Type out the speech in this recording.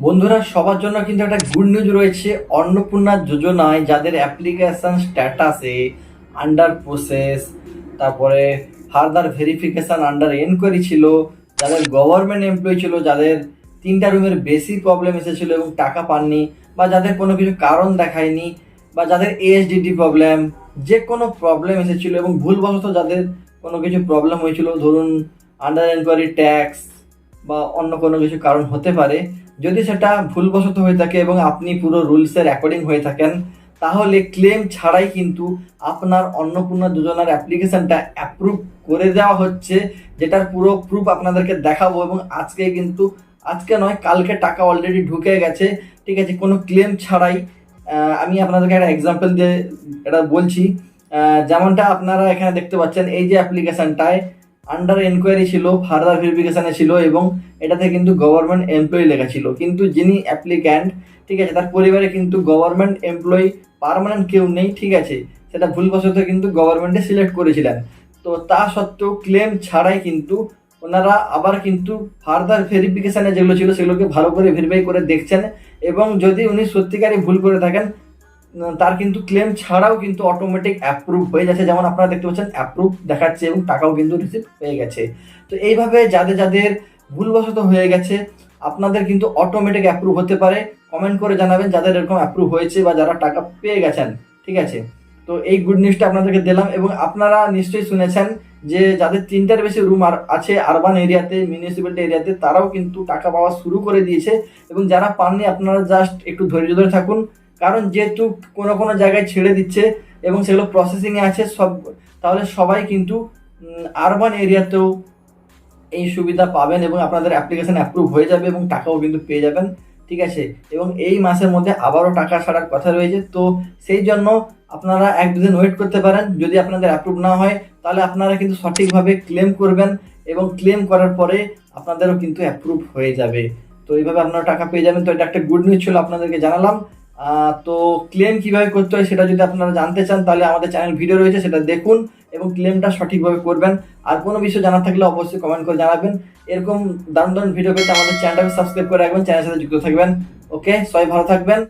বন্ধুরা, সবার জন্য কিন্তু একটা গুড নিউজ রয়েছে। অন্নপূর্ণা যোজনায় যাদের অ্যাপ্লিকেশন স্ট্যাটাসে আন্ডার প্রসেস, তারপরে ফার্দার ভেরিফিকেশন আন্ডার এনকোয়ারি ছিল, যাদের গভর্নমেন্ট এমপ্লয়ি ছিল, যাদের 3টা রুমের বেশি প্রবলেম এসেছিল এবং টাকা পাননি, বা যাদের কোনো কিছু কারণ দেখায়নি, বা যাদের এএসডিডি প্রবলেম, যে কোনো প্রবলেম এসেছিল এবং ভুলবশত যাদের কোনো কিছু প্রবলেম হয়েছিল, ধরুন আন্ডার এনকোয়ারি ট্যাক্স বা অন্য কোনো কিছু কারণ হতে পারে, যদি সেটা ভুলবশত হয়ে থাকে এবং আপনি পুরো রুলসের অ্যাকর্ডিং হয়ে থাকেন, তাহলে ক্লেম ছাড়াই কিন্তু আপনার অন্নপূর্ণা যোজনার অ্যাপ্লিকেশনটা অ্যাপ্রুভ করে দেওয়া হচ্ছে, যেটার পুরো প্রুফ আপনাদেরকে দেখাবো। এবং আজকে নয়, কালকে টাকা অলরেডি ঢুকে গেছে, ঠিক আছে, কোনো ক্লেম ছাড়াই। আমি আপনাদেরকে একটা এক্সাম্পল দিয়ে এটা বলছি। যেমনটা আপনারা এখানে দেখতে পাচ্ছেন, এই যে অ্যাপ্লিকেশনটায় আন্ডার এনকোয়ারি ছিল, ফার্দার ভেরিফিকেশানে ছিল এবং এটাতে কিন্তু গভর্নমেন্ট এমপ্লয়ি লেখা ছিল, কিন্তু যিনি অ্যাপ্লিক্যান্ট, ঠিক আছে, তার পরিবারে কিন্তু গভর্নমেন্ট এমপ্লয়ি পার্মানেন্ট কেউ নেই, ঠিক আছে, সেটা ভুলবশত কিন্তু গভর্নমেন্টে সিলেক্ট করেছিলেন। তো তা সত্ত্বেও ক্লেম ছাড়াই কিন্তু ওনারা আবার কিন্তু ফার্দার ভেরিফিকেশানে যেগুলো ছিল সেগুলোকে ভালো করে ভেরিফাই করে দেখছেন, এবং যদি উনি সত্যিকারই ভুল করে থাকেন তার কিন্তু ক্লেম ছাড়াও কিন্তু অটোমেটিক অ্যাপ্রুভ হয়ে যাচ্ছে। যেমন আপনারা দেখতে পাচ্ছেন অ্যাপ্রুভ দেখাচ্ছে এবং টাকাও কিন্তু রিসিভ হয়ে গেছে। তো এইভাবে যাদের যাদের ভুলবশত হয়ে গেছে, আপনাদের কিন্তু অটোমেটিক অ্যাপ্রুভ হতে পারে। কমেন্ট করে জানাবেন যাদের এরকম অ্যাপ্রুভ হয়েছে বা যারা টাকা পেয়ে গেছেন, ঠিক আছে। তো এই গুড নিউজটা আপনাদেরকে দিলাম। এবং আপনারা নিশ্চয়ই শুনেছেন যে যাদের 3টার বেশি রুম আছে আরবান এরিয়াতে, মিউনিসিপ্যালিটি এরিয়াতে, তারাও কিন্তু টাকা পাওয়া শুরু করে দিয়েছে। এবং যারা পাননি, আপনারা জাস্ট একটু ধৈর্য ধরে থাকুন, কারণ যেহেতু কোনো কোনো জায়গায় ছেড়ে দিচ্ছে এবং সেগুলো প্রসেসিংয়ে আছে সব, তাহলে সবাই কিন্তু আরবান এরিয়াতেও এই সুবিধা পাবেন এবং আপনাদের অ্যাপ্লিকেশন অ্যাপ্রুভ হয়ে যাবে এবং টাকাও কিন্তু পেয়ে যাবেন, ঠিক আছে। এবং এই মাসের মধ্যে আবারও টাকা ছাড়ার কথা রয়েছে, তো সেই জন্য আপনারা 1-2 দিন ওয়েট করতে পারেন। যদি আপনাদের অ্যাপ্রুভ না হয়, তাহলে আপনারা কিন্তু সঠিকভাবে ক্লেম করবেন এবং ক্লেম করার পরে আপনাদেরও কিন্তু অ্যাপ্রুভ হয়ে যাবে। তো এইভাবে আপনারা টাকা পেয়ে যাবেন। তো এটা একটা গুড নিউজ ছিল, আপনাদেরকে জানালাম। তো ক্লেম কিভাবে করতে হয় সেটা যদি আপনারা জানতে চান, তাহলে আমাদের চ্যানেল ভিডিও রয়েছে, সেটা দেখুন এবং ক্লেমটা সঠিকভাবে করবেন। আর কোনো বিষয় জানার থাকলে অবশ্যই কমেন্ট করে জানাবেন। এরকম দারুণ দারুণ ভিডিও পেতে আমাদের চ্যানেলটাকে সাবস্ক্রাইব করে রাখবেন, চ্যানেলের সাথে যুক্ত থাকবেন। ওকে, সবাই ভালো থাকবেন।